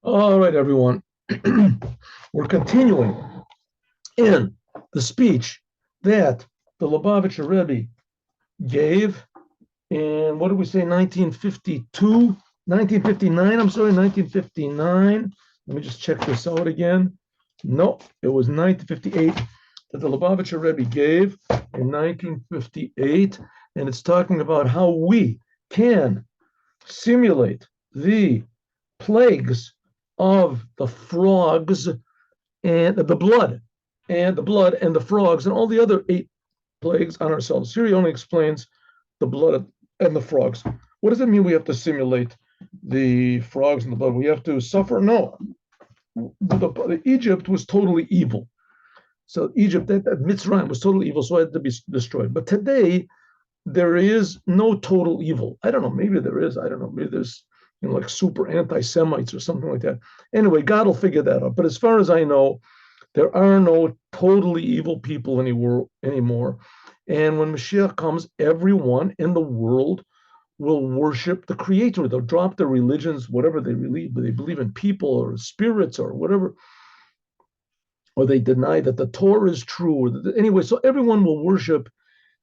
All right, everyone. We're continuing in the speech that the Lubavitcher Rebbe gave in, what did we say, 1952, 1959, I'm sorry, 1959. Let me just check this out again. No, it was 1958 that the Lubavitcher Rebbe gave in 1958, and it's talking about how we can simulate the plagues of the frogs and the blood and the frogs and all the other 8 plagues on ourselves. Here he only explains the blood and the frogs. What does it mean we have to simulate the frogs and the blood? We have to suffer? No. Egypt was totally evil. So Egypt, that Mitzrayim was totally evil, so it had to be destroyed. But today, there is no total evil. I don't know, maybe there is. I don't know, maybe there's like super anti-Semites or something like that. Anyway, God will figure that out. But as far as I know, there are no totally evil people anymore. And when Moshiach comes, everyone in the world will worship the Creator. They'll drop their religions, whatever they believe in people or spirits or whatever, or they deny that the Torah is true. Anyway, so everyone will worship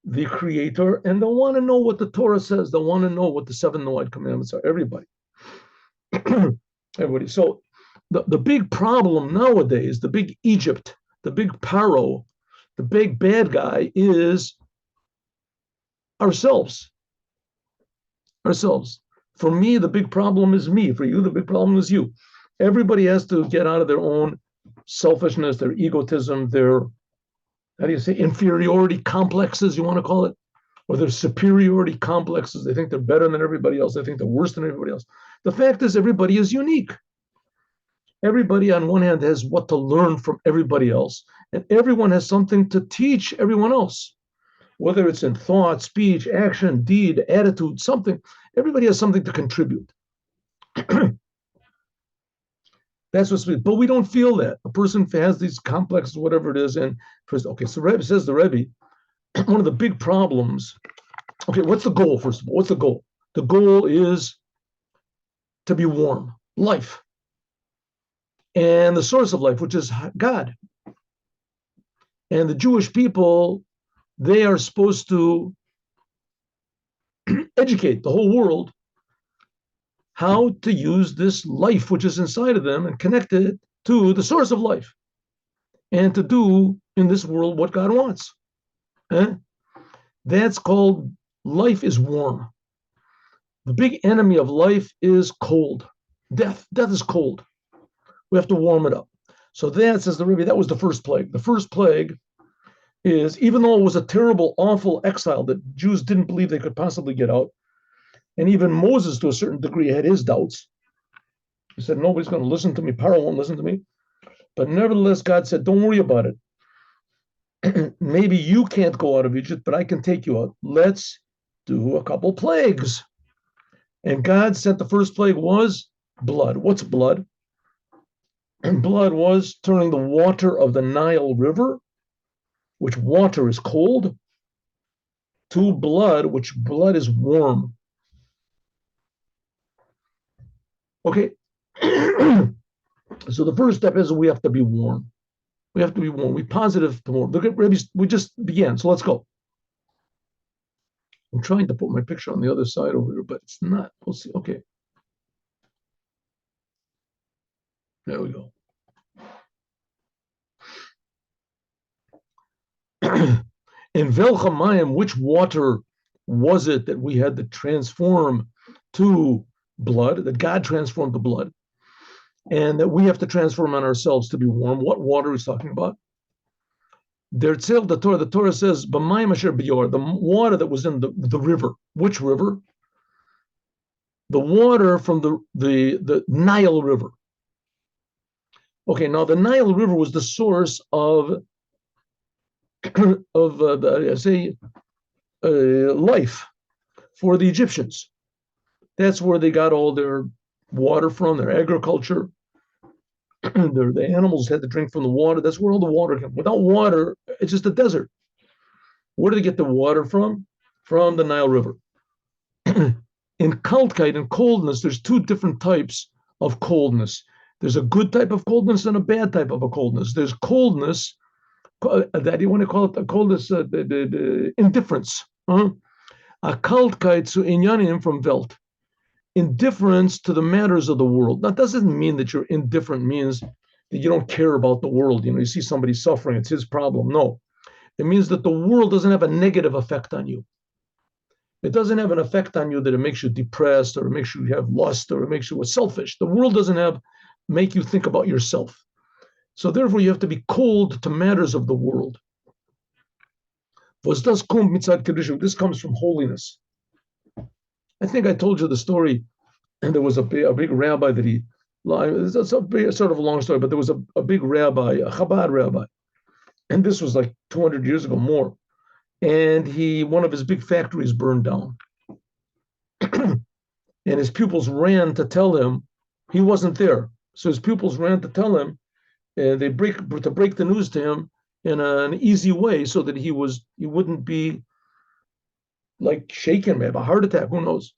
the Creator, and they'll want to know what the Torah says. They'll want to know what the 7 Noahide commandments are. Everybody. Everybody. So the big problem nowadays, the big Egypt, the big Paro, the big bad guy is ourselves. Ourselves. For me, the big problem is me. For you, the big problem is you. Everybody has to get out of their own selfishness, their egotism, their, how do you say, inferiority complexes, you want to call it, or their superiority complexes. They think they're better than everybody else. They think they're worse than everybody else. The fact is, everybody is unique. Everybody, on one hand, has what to learn from everybody else, and everyone has something to teach everyone else, whether it's in thought, speech, action, deed, attitude, something. Everybody has something to contribute. That's what's sweet. But we don't feel that. A person has these complexes, whatever it is. And okay, so Rebbe says the Rebbe, one of the big problems. Okay, what's the goal, first of all? What's the goal? The goal is to be warm, life. And the source of life, which is God. And the Jewish people, they are supposed to educate the whole world how to use this life which is inside of them and connect it to the source of life and to do in this world what God wants. That's called life is warm. The big enemy of life is cold. Death. Death is cold. We have to warm it up. So that, says the Rebbe, that was the first plague. The first plague is, even though it was a terrible, awful exile that Jews didn't believe they could possibly get out, and even Moses, to a certain degree, had his doubts. He said, nobody's going to listen to me. Pharaoh won't listen to me. But nevertheless, God said, don't worry about it. Maybe you can't go out of Egypt, but I can take you out. Let's do a couple plagues. And God said the first plague was blood. What's blood? And blood was turning the water of the Nile River, which water is cold, to blood, which blood is warm. Okay, so the first step is we have to be warm. We have to be warm. We positive to warm. Look at Rebbe, we just began, so let's go. I'm trying to put my picture on the other side over here, but it's not. We'll see. Okay. There we go. In Velchamayim, which water was it that we had to transform to blood, that God transformed to blood, and that we have to transform on ourselves to be warm? What water is talking about? The Torah says, B'mayim asher b'yor, the water that was in the river. Which river? The water from the Nile River. Okay, now the Nile River was the source of life for the Egyptians. That's where they got all their water from, their agriculture. The animals had to drink from the water. That's where all the water came. Without water, it's just a desert. Where do they get the water from? From the Nile River. In Kaltkeit, in coldness, there's 2 different types of coldness. There's a good type of coldness and a bad type of a coldness. There's coldness that you want to call it a coldness, the indifference. A kaltkeit zu inyanim from Welt. Indifference to the matters of the world. That doesn't mean that you're indifferent, means that you don't care about the world. You see somebody suffering, it's his problem. No, it means that the world doesn't have a negative effect on you. It doesn't have an effect on you that it makes you depressed or it makes you have lust or it makes you selfish. The world doesn't make you think about yourself. So therefore, you have to be cold to matters of the world. This comes from holiness. I think I told you the story, and there was a big rabbi that it's sort of a long story, but there was a big rabbi, a Chabad rabbi, and this was like 200 years ago, more. And one of his big factories burned down. And his pupils ran to tell him he wasn't there. So his pupils ran to tell him, and they break the news to him in an easy way so that he wouldn't be like shaken, maybe a heart attack, who knows.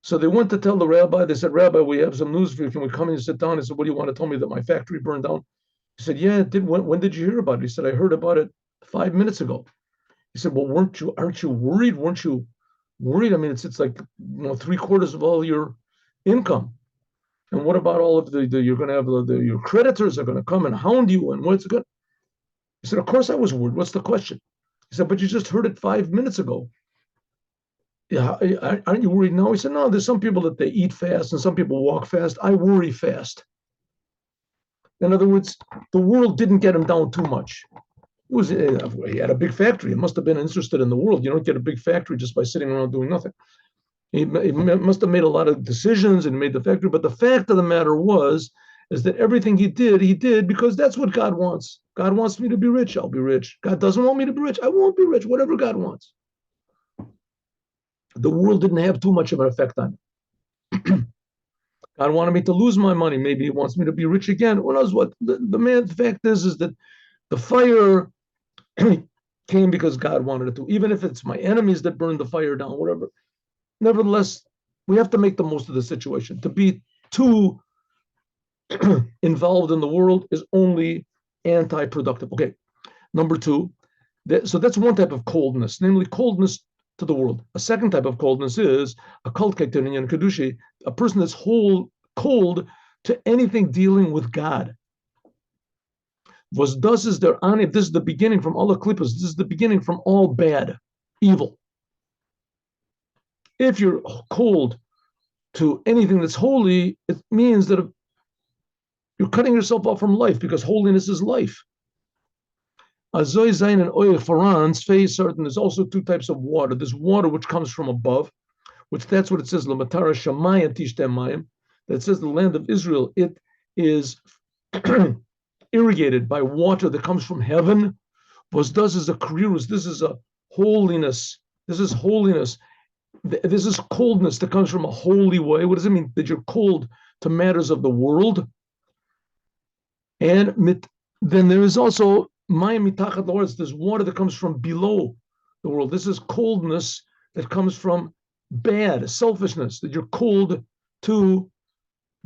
So they went to tell the rabbi. They said, Rabbi, we have some news for you. Can we come in and sit down? He said, what do you want to tell me, that my factory burned down? He said, yeah, it did. When did you hear about it? He said, I heard about it 5 minutes ago. He said, well, aren't you worried? Weren't you worried? I mean, it's like 3/4 of all your income. And what about all of you're going to have your creditors are going to come and hound you, and what's good? He said, of course I was worried. What's the question? He said, but you just heard it 5 minutes ago. Yeah, aren't you worried now? He said, no, there's some people that they eat fast and some people walk fast. I worry fast. In other words, the world didn't get him down too much. He had a big factory. He must have been interested in the world. You don't get a big factory just by sitting around doing nothing. He must have made a lot of decisions and made the factory. But the fact of the matter is that everything he did because that's what God wants. God wants me to be rich, I'll be rich. God doesn't want me to be rich, I won't be rich, whatever God wants. The world didn't have too much of an effect on it. God wanted me to lose my money. Maybe he wants me to be rich again. Who knows what? The fact is that the fire came because God wanted it to. Even if it's my enemies that burned the fire down, whatever. Nevertheless, we have to make the most of the situation. To be too involved in the world is only anti-productive. Okay, number two. So that's one type of coldness, namely coldness to the world. A second type of coldness is a kadushi, a person that's cold to anything dealing with God. This is the beginning from all the klippas. This is the beginning from all bad, evil. If you're cold to anything that's holy, it means that you're cutting yourself off from life, because holiness is life. Azoy zayin and oil farans face certain. There's also two types of water. There's water which comes from above, which that's what it says. Lamatara shamayim tishtem mayim. That says the land of Israel. It is irrigated by water that comes from heaven. Was does is a krius. This is a holiness. This is holiness. This is coldness that comes from a holy way. What does it mean? That you're cold to matters of the world. And then there is also mayim mitachat la'aretz. There's water that comes from below the world. This is coldness that comes from bad, selfishness, that you're cold to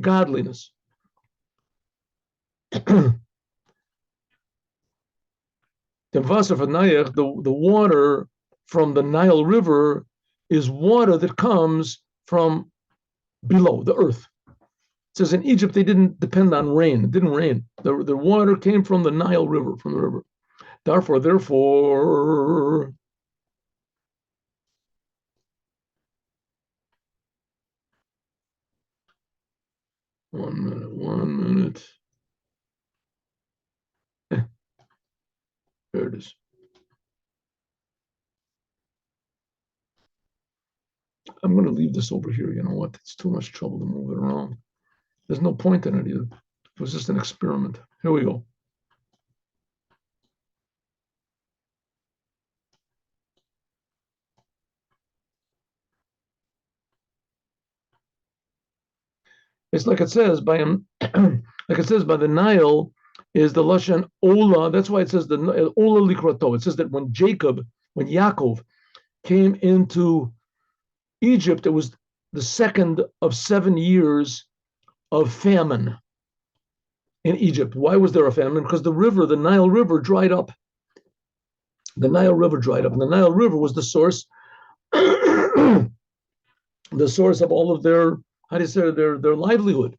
godliness. The water from the Nile River is water that comes from below the earth. It says in Egypt they didn't depend on rain. It didn't rain. The water came from the Nile River, from the river. Therefore, one minute. There it is. I'm going to leave this over here. You know what? It's too much trouble to move it around. There's no point in it either. It was just an experiment. Here we go. It's like it says by him, like it says by the Nile is the lashon ola. That's why it says the ola likrato. It says that when Yaakov came into Egypt, it was the second of 7 years of famine in Egypt. Why was there a famine? Because the Nile River dried up. The Nile River dried up, and the Nile River was the source, the source of all of their, how do you say, their livelihood,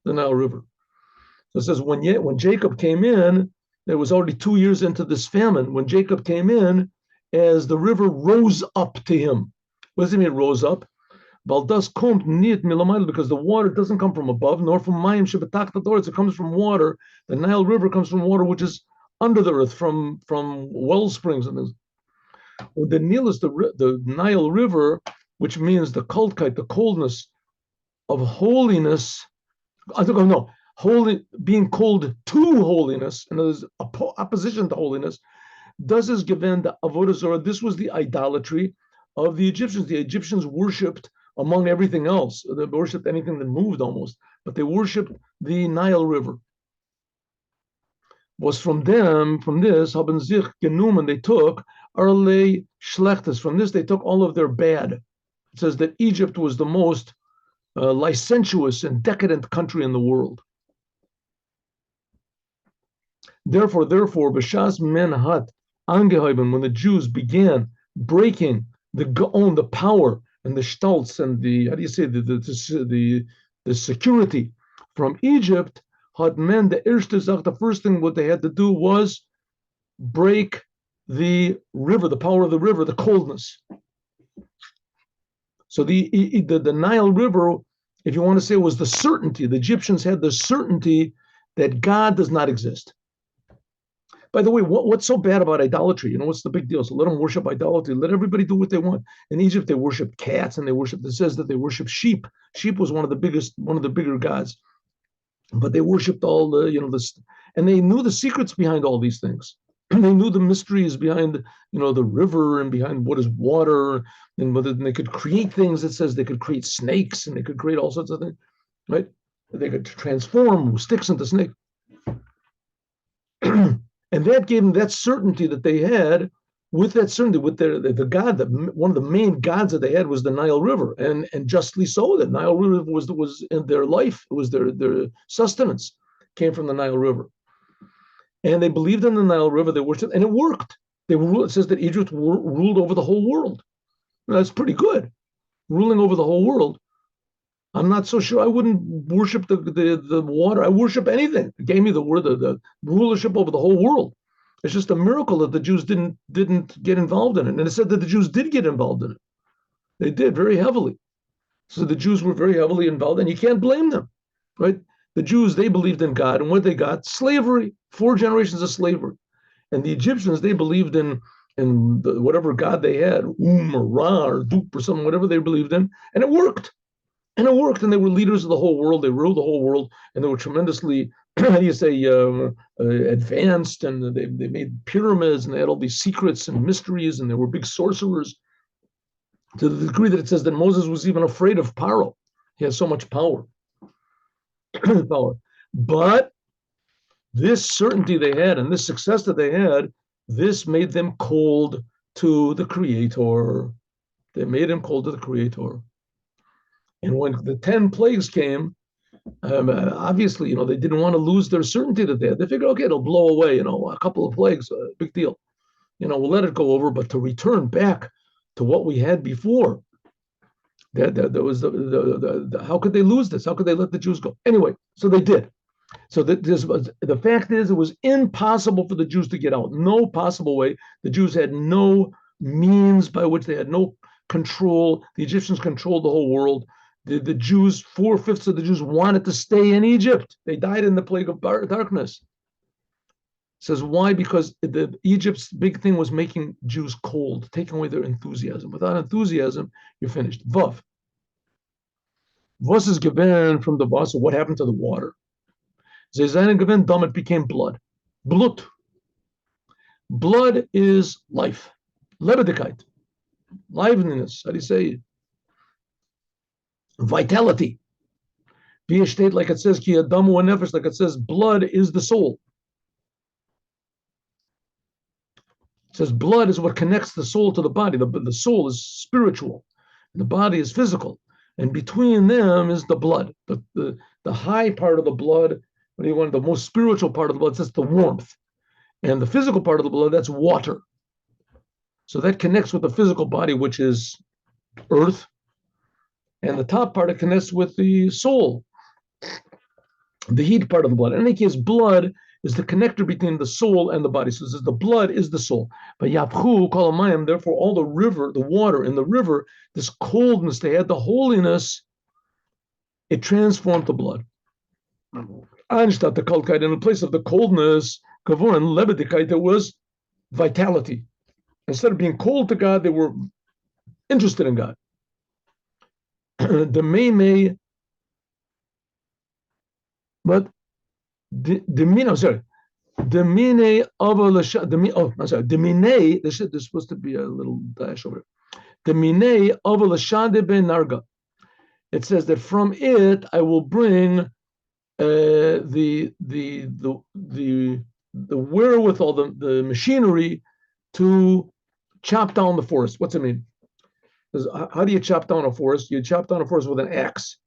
the Nile River. So it says when Jacob came in, it was already 2 years into this famine. When Jacob came in, as the river rose up to him. What does it mean it rose up? Baldas kommt niet milamayl, because the water doesn't come from above, nor from mayim shebetaktadoritz. It comes from water. The Nile River comes from water which is under the earth, from well springs and things. The Nile is the Nile River, which means the kultkeit, the coldness of holiness. I don't know, holy, being cold to holiness, and there's opposition to holiness. Das is given the avodah zarah. This was the idolatry of the Egyptians. The Egyptians worshipped, among everything else, they worshipped anything that moved almost, but they worshipped the Nile River. Was from this, haben sich genommen, they took, arle schlechtes, from this they took all of their bad. It says that Egypt was the most licentious and decadent country in the world. Therefore, b'shas men hat angeheben, when the Jews began breaking the power and the stolz and the, how do you say, the security from Egypt, had men the erste Zach, the first thing what they had to do was break the river, the power of the river, the coldness. So the Nile River, if you want to say, was the certainty. The Egyptians had the certainty that God does not exist. By the way, what's so bad about idolatry? You know, what's the big deal? So let them worship idolatry. Let everybody do what they want. In Egypt, they worship cats, and it says that they worship sheep. Sheep was one of the bigger gods. But they worshipped all the, and they knew the secrets behind all these things. They knew the mysteries behind, the river and behind what is water, and whether they could create things. It says they could create snakes, and they could create all sorts of things, right? They could transform sticks into snakes. And that gave them that certainty that they had. With that certainty, with the god, one of the main gods that they had was the Nile River, and justly so. The Nile River was in their life. It was their sustenance came from the Nile River, and they believed in the Nile River. They worshipped, and it worked. It says that Egypt ruled over the whole world. That's pretty good, ruling over the whole world. I'm not so sure I wouldn't worship the water. I worship anything. It gave me the rulership over the whole world. It's just a miracle that the Jews didn't get involved in it. And it said that the Jews did get involved in it. They did very heavily. So the Jews were very heavily involved, and you can't blame them, right? The Jews, they believed in God, and what they got? Slavery, 4 generations of slavery. And the Egyptians, they believed in whatever God they had, or Ra or Dup or something, whatever they believed in, and it worked. And it worked, and they were leaders of the whole world. They ruled the whole world, and they were tremendously, how do you say, advanced, and they made pyramids, and they had all these secrets and mysteries, and they were big sorcerers, to the degree that it says that Moses was even afraid of Paro. He has so much power. But this certainty they had, and this success that they had, this made them cold to the Creator. They made him cold to the Creator. And when the 10 plagues came, obviously, they didn't want to lose their certainty that they had. They figured, okay, it'll blow away, a couple of plagues, big deal. We'll let it go over, but to return back to what we had before, there was how could they lose this? How could they let the Jews go? Anyway, so they did. So the fact is, it was impossible for the Jews to get out. No possible way. The Jews had no means by which they had no control. The Egyptians controlled the whole world. The Jews, 4/5 of the Jews wanted to stay in Egypt. They died in the plague of darkness. It says why? Because Egypt's big thing was making Jews cold, taking away their enthusiasm. Without enthusiasm, you're finished. Vav. Was is given from the Wasser. What happened to the water? Zezayin given dam, it became blood. Blut. Blood is life. Lebendigkeit. Liveliness. How do you say it? Vitality. Be a state, like it says, ki adamu nefesh, like it says, blood is the soul. It says blood is what connects the soul to the body. The soul is spiritual, and the body is physical. And between them is the blood. The high part of the blood, what do you want? The most spiritual part of the blood, that's the warmth. And the physical part of the blood, that's water. So that connects with the physical body, which is earth. And the top part, it connects with the soul, the heat part of the blood. In any case, blood is the connector between the soul and the body. So it says the blood is the soul. But Yaphu Kolamayim, therefore, all the river, the water in the river, this coldness they had, the holiness, it transformed the blood. Anstatt the Kalkite, in the place of the coldness, Kavur and Lebedikite, there was vitality. Instead of being cold to God, they were interested in God. The Mei, but the Mine, I'm sorry, the Mine of I'm sorry, the Mine, there's supposed to be a little dash over it. The Mine of Lashade ben Narga. It says that from it I will bring the wherewithal, the machinery to chop down the forest. What's it mean? How do you chop down a forest? You chop down a forest with an axe.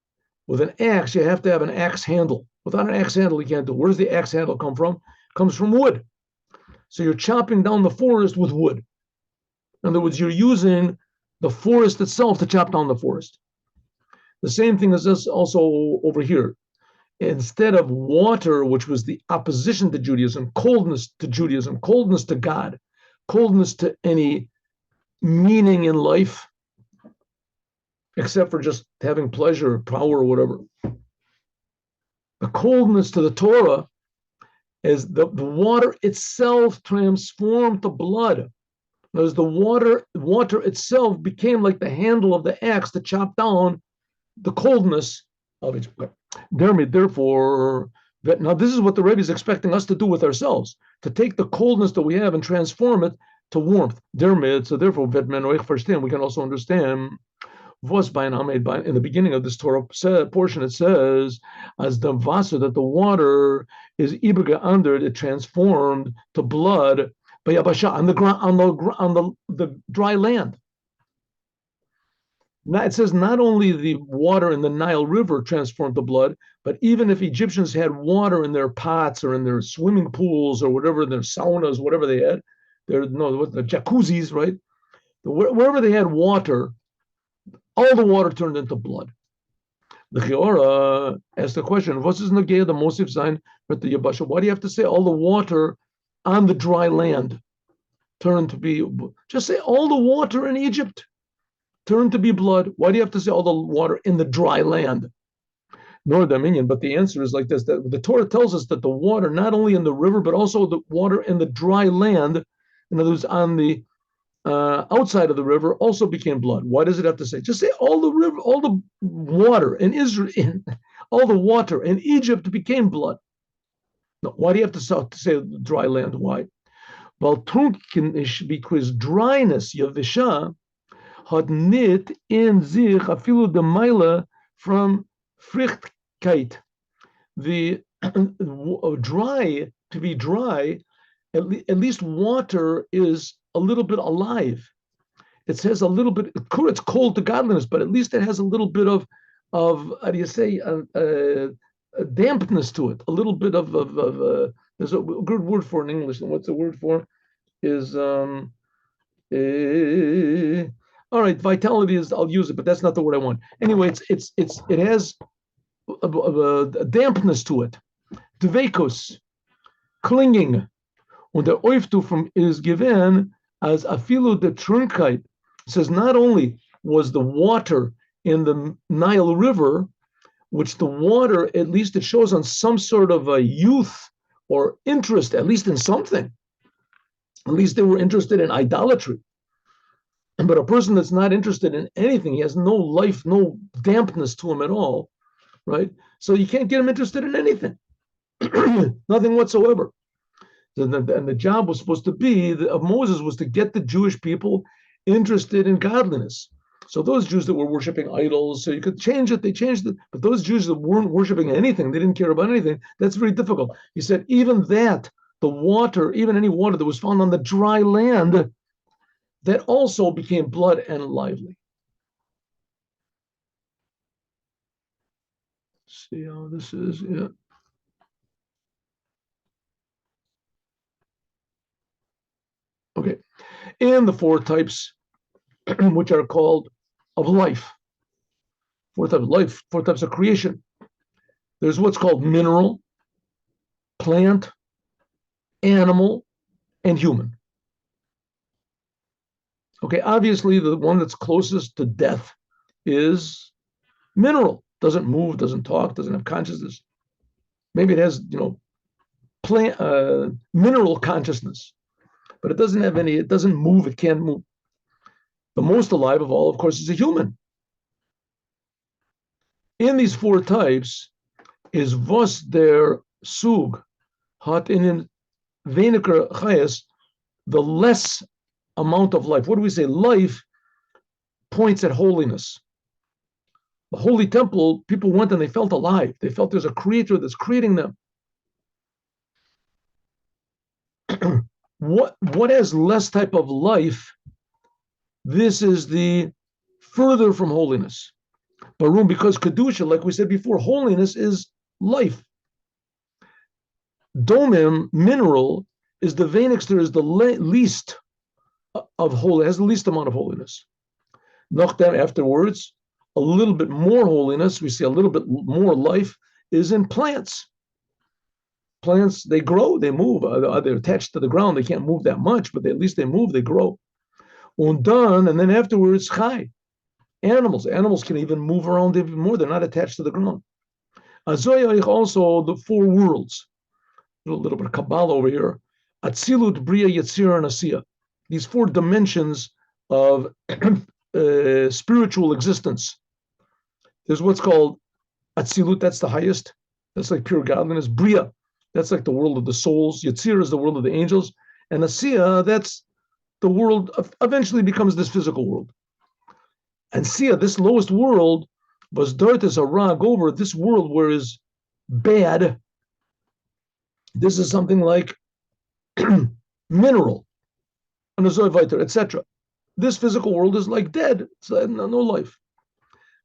With an axe, you have to have an axe handle. Without an axe handle, you can't do it. Where does the axe handle come from? It comes from wood. So you're chopping down the forest with wood. In other words, you're using the forest itself to chop down the forest. The same thing is this also over here. Instead of water, which was the opposition to Judaism, coldness to God, coldness to any meaning in life, except for just having pleasure, power, or whatever. The coldness to the Torah is the water itself transformed to blood. As the water itself became like the handle of the axe to chop down the coldness of it. Therefore, now this is what the Rebbe is expecting us to do with ourselves, to take the coldness that we have and transform it to warmth. So therefore, we can also understand in the beginning of this Torah portion, it says, as the vasa, that the water is ibrga under it transformed to blood by Yabasha on the ground, on the dry land. Now it says not only the water in the Nile River transformed to blood, but even if Egyptians had water in their pots or in their swimming pools or whatever, their saunas, whatever they had, the jacuzzis, right? Wherever they had water, all the water turned into blood. The Chiora asked the question, what is Nagea, the Mosif sign with the Yabasha? Why do you have to say all the water on the dry land turned to be, just say all the water in Egypt turned to be blood? Why do you have to say all the water in the dry land? Nor Dominion, but the answer is like this, that the Torah tells us that the water, not only in the river, but also the water in the dry land, in other words, on the outside of the river, also became blood. Why does it have to say? Just say all the river, all the water in Israel, all the water in Egypt became blood. No, why do you have to say dry land? Why? Well, because dryness, Yavisha, had nit in zich afilu de meile from frichtkeit. The dry, to be dry, at least water is a little bit alive. It says a little bit, it's cold to godliness, but at least it has a little bit of how do you say, a dampness to it, a little bit of there's a good word for in English, and what's the word for? Is all right, vitality is, I'll use it, but that's not the word I want. Anyway, it has a dampness to it. Dveikus, clinging. When the oiftu from is given as afilu de trunkite, says not only was the water in the Nile River, which the water, at least it shows on some sort of a youth or interest, at least in something. At least they were interested in idolatry. But a person that's not interested in anything, he has no life, no dampness to him at all, right? So you can't get him interested in anything, nothing whatsoever. And the job was supposed to be of Moses was to get the Jewish people interested in godliness. So those Jews that were worshiping idols, so you could change it, they changed it. But those Jews that weren't worshiping anything, they didn't care about anything, that's very difficult. He said, even that, the water, even any water that was found on the dry land, that also became blood and lively. See how this is, yeah. Okay. And the four types, which are called of life. Four types of life, four types of creation. There's what's called mineral, plant, animal, and human. Okay, obviously the one that's closest to death is mineral. Doesn't move, doesn't talk, doesn't have consciousness. Maybe it has, plant mineral consciousness, but it doesn't have any. It doesn't move. It can't move. The most alive of all, of course, is a human. In these four types is was der Sug hat in weniger chayas, the less amount of life. What do we say? Life points at holiness. The holy temple, people went and they felt alive. They felt there's a creator that's creating them. what has less type of life? This is the further from holiness. Barum, because Kedusha, like we said before, holiness is life. Domim, mineral, is the Venixter, is the least of holy, has the least amount of holiness. Nochdem, afterwards, a little bit more holiness, we see a little bit more life, is in plants. Plants, they grow, they move. They're attached to the ground. They can't move that much, but at least they move, they grow. Undan, and then afterwards, chai. Animals. Animals can even move around even more. They're not attached to the ground. Azoyach, also the four worlds. A little bit of Kabbalah over here. Atzilut, Bria, Yetzirah, and Asiya. These four dimensions of spiritual existence. There's what's called Atzilut, that's the highest. That's like pure godliness. Bria, that's like the world of the souls. Yetzirah is the world of the angels. And Asiya, that's the world, eventually becomes this physical world. And Sia, this lowest world, was Dartis a rag over this world where is bad. This is something like mineral, etc. This physical world is like dead. It's no life.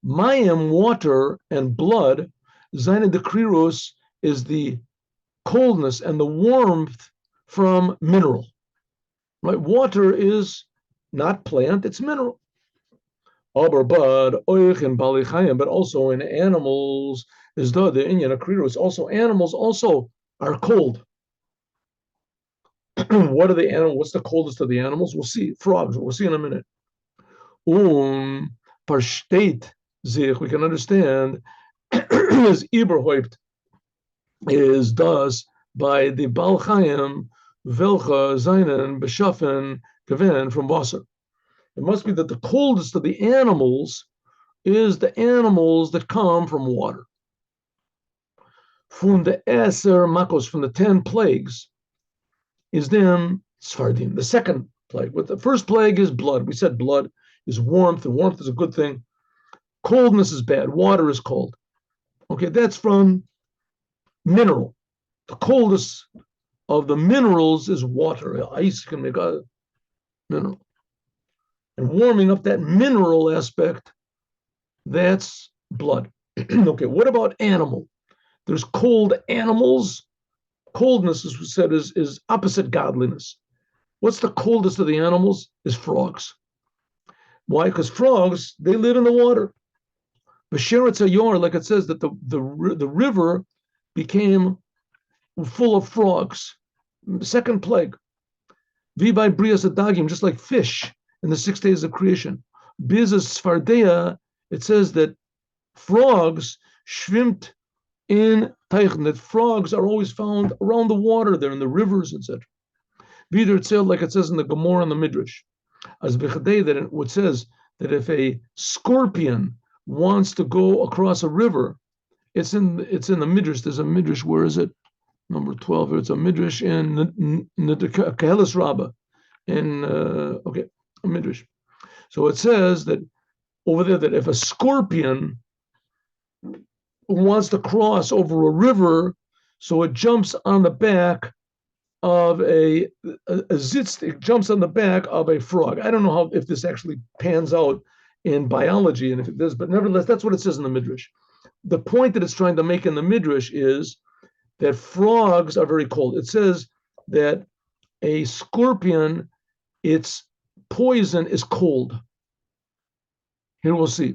Mayim, water, and blood, Zaina de Kriros, is the coldness and the warmth from mineral. Right? Water is not plant, it's mineral. But also in animals is the Inyan Akriros. Also, animals also are cold. What are the animals? What's the coldest of the animals? We'll see. Frogs. We'll see in a minute. Versteht sich, we can understand, is Iberhäupt, is thus by the Baal Chaim, Velcha, Zainen, Beschaffen, Gewen from Wasser. It must be that the coldest of the animals is the animals that come from water. From the Eser Makos, from the 10 plagues, is then Sfardim, the second plague. But the first plague is blood. We said blood is warmth, and warmth is a good thing. Coldness is bad. Water is cold. Okay, that's from mineral. The coldest of the minerals is water. Ice can make a mineral. And warming up that mineral aspect, that's blood. Okay, what about animal? There's cold animals. Coldness, as we said, is opposite godliness. What's the coldest of the animals? Is frogs. Why? Because frogs, they live in the water. B'sheretz hayor, like it says, that the river became full of frogs. Second plague. V'bay brias adagim, just like fish in the 6 days of creation. Bizas Sfardeya, it says that frogs schwimmt in Teichen, that frogs are always found around the water there in the rivers, etc. Vider Tzel, like it says in the Gemara and the Midrash. As Bechadei, that it says that if a scorpion wants to go across a river, it's in the Midrash. There's a Midrash, where is it? Number 12, it's a Midrash in the Kehelis Rabbah. A Midrash. So it says that over there, that if a scorpion wants to cross over a river, so it jumps on the back of a zitz, it jumps on the back of a frog. I don't know if this actually pans out in biology, and if it does, but nevertheless, that's what it says in the Midrash. the point that it's trying to make in the Midrash is that frogs are very cold. It says that a scorpion, its poison is cold. Here we'll see.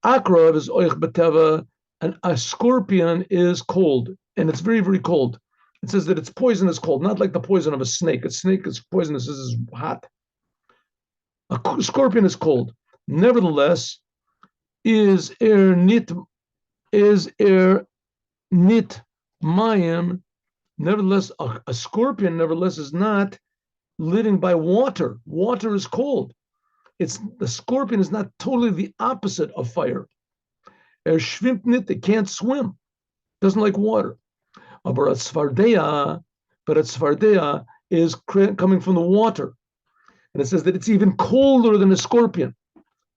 Akrav is oich beteva, and a scorpion is cold, and it's very, very cold. It says that its poison is cold, not like the poison of a snake. A snake is poisonous, this is hot. A scorpion is cold. Nevertheless, is nit mayim. Nevertheless, a scorpion, nevertheless, is not living by water. Water is cold. The scorpion is not totally the opposite of fire. Schwimmt nicht, it can't swim, doesn't like water. But a tzvardeya is coming from the water. And it says that it's even colder than a scorpion.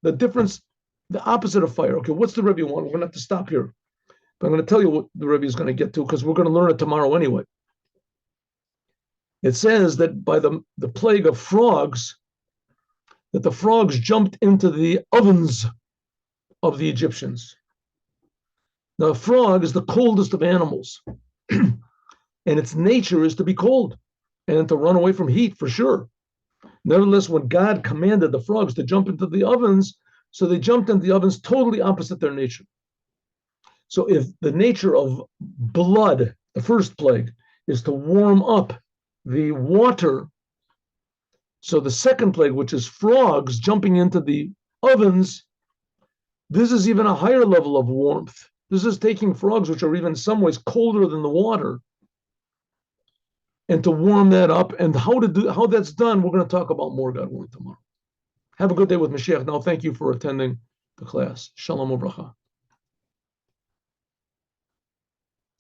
The difference, the opposite of fire. Okay, what's the Rebbe want? We're going to have to stop here. But I'm going to tell you what the Rebbe is going to get to, because we're going to learn it tomorrow anyway. It says that by the plague of frogs, that the frogs jumped into the ovens of the Egyptians. The frog is the coldest of animals, and its nature is to be cold and to run away from heat, for sure. Nevertheless, when God commanded the frogs to jump into the ovens, so they jumped into the ovens totally opposite their nature. So if the nature of blood, the first plague, is to warm up the water, so the second plague, which is frogs jumping into the ovens, this is even a higher level of warmth. This is taking frogs, which are even in some ways colder than the water, and to warm that up. And how that's done, we're going to talk about more, God willing, tomorrow. Have a good day with Moshiach. Now, thank you for attending the class. Shalom Uvracha.